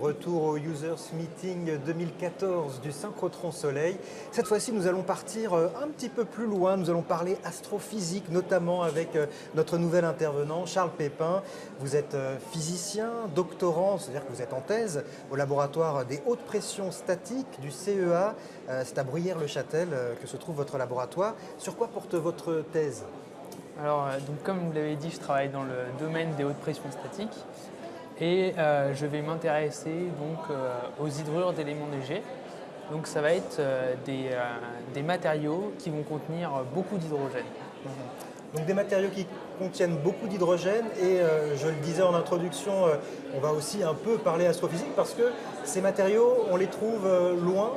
Retour au Users Meeting 2014 du synchrotron Soleil. Cette fois-ci, nous allons partir un petit peu plus loin. Nous allons parler astrophysique, notamment avec notre nouvel intervenant, Charles Pépin. Vous êtes physicien, doctorant, c'est-à-dire que vous êtes en thèse au laboratoire des hautes pressions statiques du CEA. C'est à Bruyères-le-Châtel que se trouve votre laboratoire. Sur quoi porte votre thèse ? Alors, donc, comme vous l'avez dit, je travaille dans le domaine des hautes pressions statiques et je vais m'intéresser aux hydrures d'éléments légers. Donc ça va être des matériaux qui vont contenir beaucoup d'hydrogène. Donc des matériaux qui contiennent beaucoup d'hydrogène et je le disais en introduction, on va aussi un peu parler astrophysique parce que ces matériaux, on les trouve loin.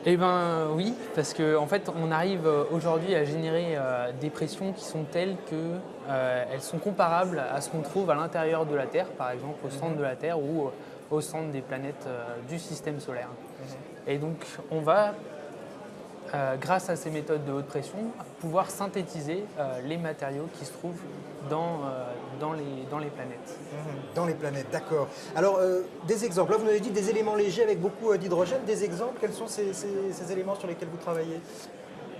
Eh bien oui, parce qu'en fait on arrive aujourd'hui à générer des pressions qui sont telles qu'elles sont comparables à ce qu'on trouve à l'intérieur de la Terre, par exemple au centre de la Terre ou au centre des planètes du système solaire. Et donc on va, grâce à ces méthodes de haute pression, pouvoir synthétiser les matériaux qui se trouvent dans les planètes. Dans les planètes, d'accord. Alors, des exemples. Là, vous nous avez dit des éléments légers avec beaucoup d'hydrogène. Des exemples, quels sont ces éléments sur lesquels vous travaillez ?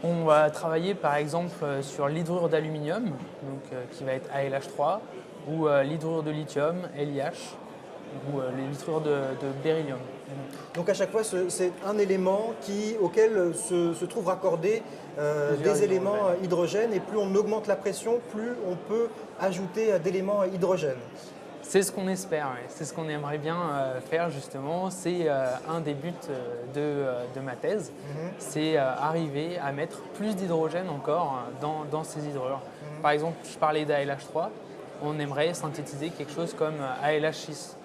On va travailler par exemple sur l'hydrure d'aluminium, qui va être AlH3, ou l'hydrure de lithium, LiH, ou l'hydrure de beryllium. Donc à chaque fois, c'est un élément auquel se trouvent raccordés des éléments hydrogène et plus on augmente la pression, plus on peut ajouter d'éléments hydrogène. C'est ce qu'on espère, ouais. C'est ce qu'on aimerait bien faire justement. C'est un des buts de ma thèse, c'est arriver à mettre plus d'hydrogène encore dans ces hydrures. Par exemple, je parlais d'AlH3, on aimerait synthétiser quelque chose comme AlH6.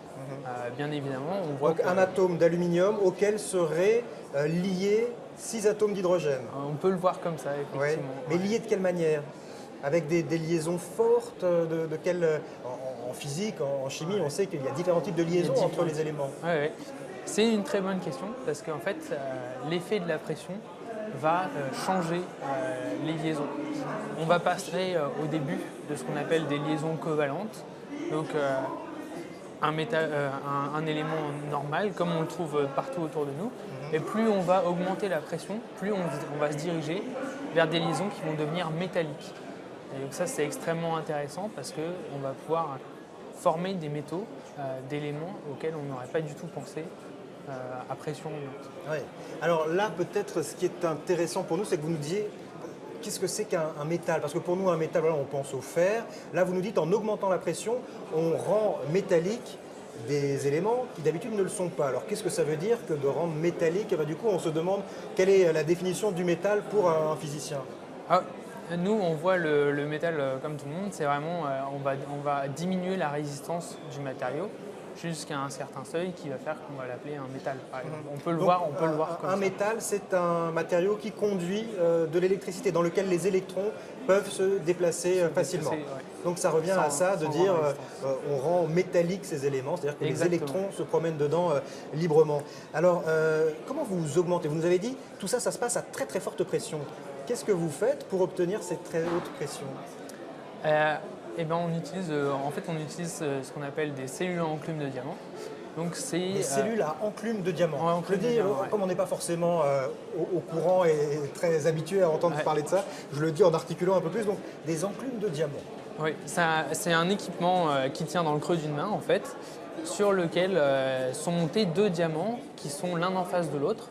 Bien évidemment, on voit donc un atome d'aluminium auquel seraient liés 6 atomes d'hydrogène. On peut le voir comme ça, effectivement. Ouais. Mais liés de quelle manière ? Avec des liaisons fortes en physique, en chimie, on sait qu'il y a différents types de liaisons entre les éléments. Ouais. C'est une très bonne question parce qu'en fait, l'effet de la pression va changer les liaisons. On va passer au début de ce qu'on appelle des liaisons covalentes. Donc, un élément normal, comme on le trouve partout autour de nous. Et plus on va augmenter la pression, plus on va se diriger vers des liaisons qui vont devenir métalliques. Et donc ça, c'est extrêmement intéressant parce qu'on va pouvoir former des métaux d'éléments auxquels on n'aurait pas du tout pensé à pression ambiante. Oui. Alors là, peut-être, ce qui est intéressant pour nous, c'est que vous nous disiez qu'est-ce que c'est qu'un métal ? Parce que pour nous, un métal, voilà, on pense au fer. Là, vous nous dites, en augmentant la pression, on rend métallique des éléments qui d'habitude ne le sont pas. Alors, qu'est-ce que ça veut dire que de rendre métallique ? Du coup, on se demande quelle est la définition du métal pour un physicien. Nous, on voit le métal comme tout le monde. C'est vraiment, on va diminuer la résistance du matériau jusqu'à un certain seuil qui va faire qu'on va l'appeler un métal, par exemple. On peut le voir comme ça. Un métal, c'est un matériau qui conduit de l'électricité, dans lequel les électrons peuvent se déplacer facilement. Donc ça revient à ça, de dire on rend métallique ces éléments, c'est-à-dire que les électrons se promènent dedans librement. Alors, comment vous augmentez ? Vous nous avez dit, tout ça, ça se passe à très très forte pression. Qu'est-ce que vous faites pour obtenir cette très haute pression ? On utilise ce qu'on appelle des cellules à enclume de diamant. Donc des cellules à enclume de diamant. Je dis, comme on n'est pas forcément au courant et très habitué à entendre parler de ça, je le dis en articulant un peu plus, donc des enclumes de diamant. Oui, c'est un équipement qui tient dans le creux d'une main en fait, sur lequel sont montés 2 diamants qui sont l'un en face de l'autre.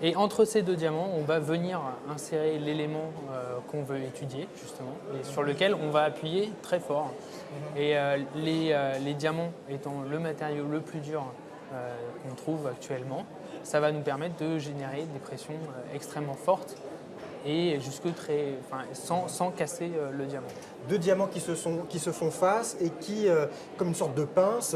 Et entre ces 2 diamants, on va venir insérer l'élément qu'on veut étudier, justement, et sur lequel on va appuyer très fort. Et les diamants étant le matériau le plus dur qu'on trouve actuellement, ça va nous permettre de générer des pressions extrêmement fortes et sans casser le diamant. 2 diamants qui se font face et qui, comme une sorte de pince,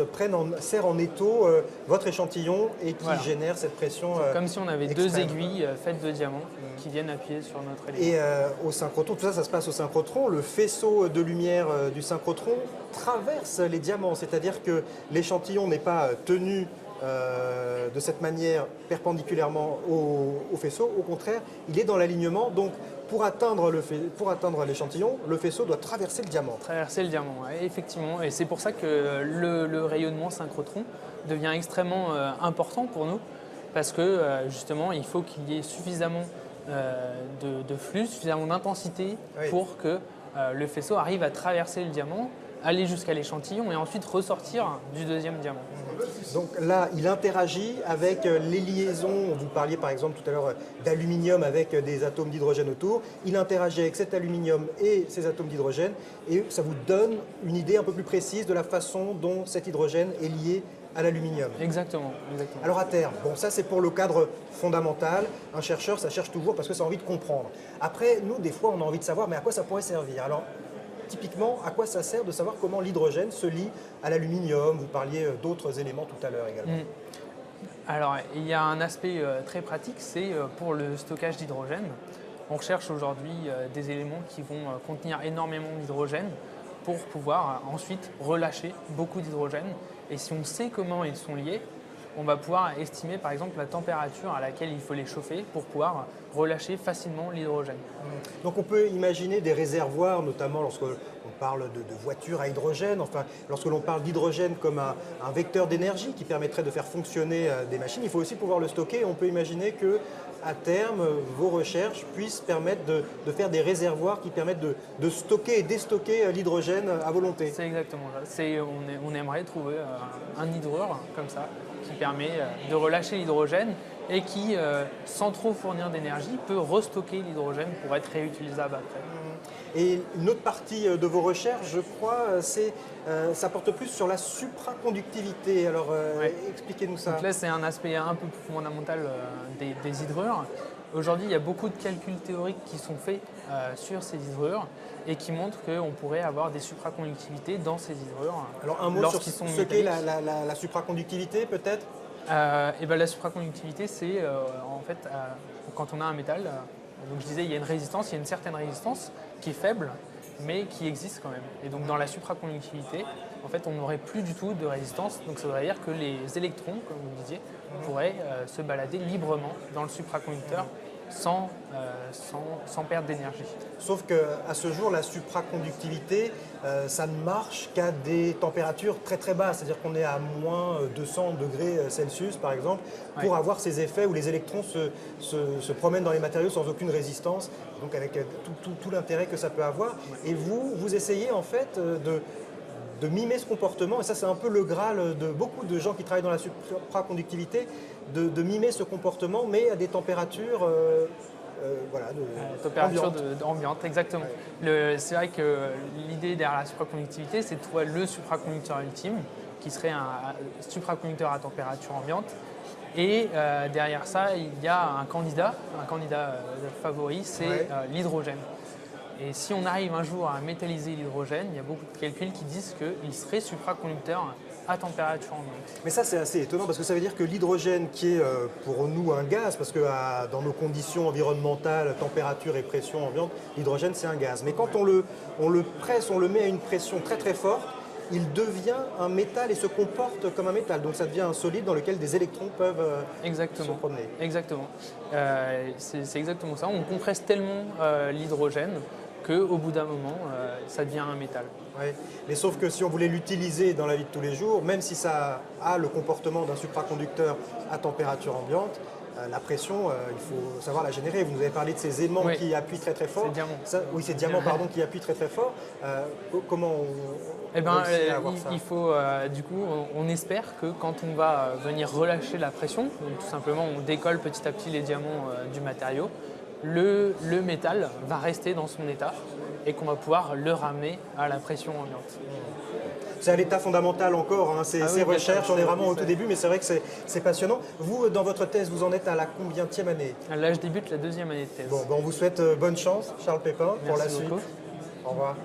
serrent en étau votre échantillon et qui génèrent cette pression. Comme si on avait extrême. 2 aiguilles faites de diamants qui viennent appuyer sur notre élément. Et au synchrotron, tout ça, ça se passe au synchrotron. Le faisceau de lumière du synchrotron traverse les diamants, c'est-à-dire que l'échantillon n'est pas tenu de cette manière perpendiculairement au faisceau. Au contraire, il est dans l'alignement. Donc, pour atteindre l'échantillon, le faisceau doit traverser le diamant. Traverser le diamant, ouais, effectivement. Et c'est pour ça que le rayonnement synchrotron devient extrêmement important pour nous, parce que justement, il faut qu'il y ait suffisamment de flux, suffisamment d'intensité pour que le faisceau arrive à traverser le diamant, aller jusqu'à l'échantillon et ensuite ressortir du deuxième diamant. Donc là, il interagit avec les liaisons. Vous parliez par exemple tout à l'heure d'aluminium avec des atomes d'hydrogène autour. Il interagit avec cet aluminium et ces atomes d'hydrogène et ça vous donne une idée un peu plus précise de la façon dont cet hydrogène est lié à l'aluminium. Exactement, exactement. Alors à terme, bon ça c'est pour le cadre fondamental. Un chercheur, ça cherche toujours parce que ça a envie de comprendre. Après, nous des fois on a envie de savoir mais à quoi ça pourrait servir. Alors typiquement, à quoi ça sert de savoir comment l'hydrogène se lie à l'aluminium? Vous parliez d'autres éléments tout à l'heure également. Alors, il y a un aspect très pratique, c'est pour le stockage d'hydrogène. On recherche aujourd'hui des éléments qui vont contenir énormément d'hydrogène pour pouvoir ensuite relâcher beaucoup d'hydrogène. Et si on sait comment ils sont liés, on va pouvoir estimer par exemple la température à laquelle il faut les chauffer pour pouvoir relâcher facilement l'hydrogène. Donc on peut imaginer des réservoirs, notamment lorsque on parle de voitures à hydrogène, enfin lorsque l'on parle d'hydrogène comme un vecteur d'énergie qui permettrait de faire fonctionner des machines, il faut aussi pouvoir le stocker. On peut imaginer que à terme, vos recherches puissent permettre de faire des réservoirs qui permettent de stocker et déstocker l'hydrogène à volonté. C'est exactement ça. On aimerait trouver un hydrure comme ça qui permet de relâcher l'hydrogène et qui, sans trop fournir d'énergie, peut restocker l'hydrogène pour être réutilisable après. Et une autre partie de vos recherches, je crois, ça porte plus sur la supraconductivité. Alors, expliquez-nous ça. Donc là, c'est un aspect un peu plus fondamental des hydrures. Aujourd'hui, il y a beaucoup de calculs théoriques qui sont faits sur ces hydrures et qui montrent qu'on pourrait avoir des supraconductivités dans ces hydrures. Alors, un mot sur ce qu'est la supraconductivité, peut-être? Et ben, la supraconductivité, c'est en fait quand on a un métal. Donc je disais, il y a une résistance, il y a une certaine résistance qui est faible, mais qui existe quand même. Et donc dans la supraconductivité, en fait, on n'aurait plus du tout de résistance. Donc ça voudrait dire que les électrons, comme vous disiez, pourraient se balader librement dans le supraconducteur sans perdre d'énergie. Sauf qu'à ce jour, la supraconductivité, ça ne marche qu'à des températures très très basses, c'est-à-dire qu'on est à moins 200 degrés Celsius par exemple, pour avoir ces effets où les électrons se promènent dans les matériaux sans aucune résistance, donc avec tout l'intérêt que ça peut avoir. Et vous essayez en fait de mimer ce comportement, et ça c'est un peu le Graal de beaucoup de gens qui travaillent dans la supraconductivité, de mimer ce comportement, mais à des températures ambiante, exactement. C'est vrai que l'idée derrière la supraconductivité, c'est de trouver le supraconducteur ultime, qui serait un supraconducteur à température ambiante. Et derrière ça, il y a un candidat favori, c'est l'hydrogène. Et si on arrive un jour à métalliser l'hydrogène, il y a beaucoup de calculs qui disent qu'il serait supraconducteur à température ambiante. Mais ça, c'est assez étonnant parce que ça veut dire que l'hydrogène, qui est pour nous un gaz, parce que dans nos conditions environnementales, température et pression ambiante, l'hydrogène, c'est un gaz. Mais quand on le presse, on le met à une pression très très forte, il devient un métal et se comporte comme un métal. Donc ça devient un solide dans lequel des électrons peuvent se promener. Exactement. C'est exactement ça. On compresse tellement l'hydrogène qu'au bout d'un moment, ça devient un métal. Oui. Mais sauf que si on voulait l'utiliser dans la vie de tous les jours, même si ça a le comportement d'un supraconducteur à température ambiente, la pression, il faut savoir la générer. Vous nous avez parlé de ces aimants qui appuient très très fort. C'est diamant. Oui, c'est diamant, pardon, qui appuient très très fort. Comment on réussit à avoir ça? Il faut, du coup, on espère que quand on va venir relâcher la pression, donc tout simplement on décolle petit à petit les diamants du matériau, le métal va rester dans son état et qu'on va pouvoir le ramener à la pression ambiante. C'est à l'état fondamental encore, hein, ces recherches, on est vraiment au tout début, mais c'est vrai que c'est passionnant. Vous, dans votre thèse, vous en êtes à la combienième année? Là, je débute la 2e année de thèse. Bon, on vous souhaite bonne chance, Charles Pépin, pour la suite. Beaucoup. Au revoir.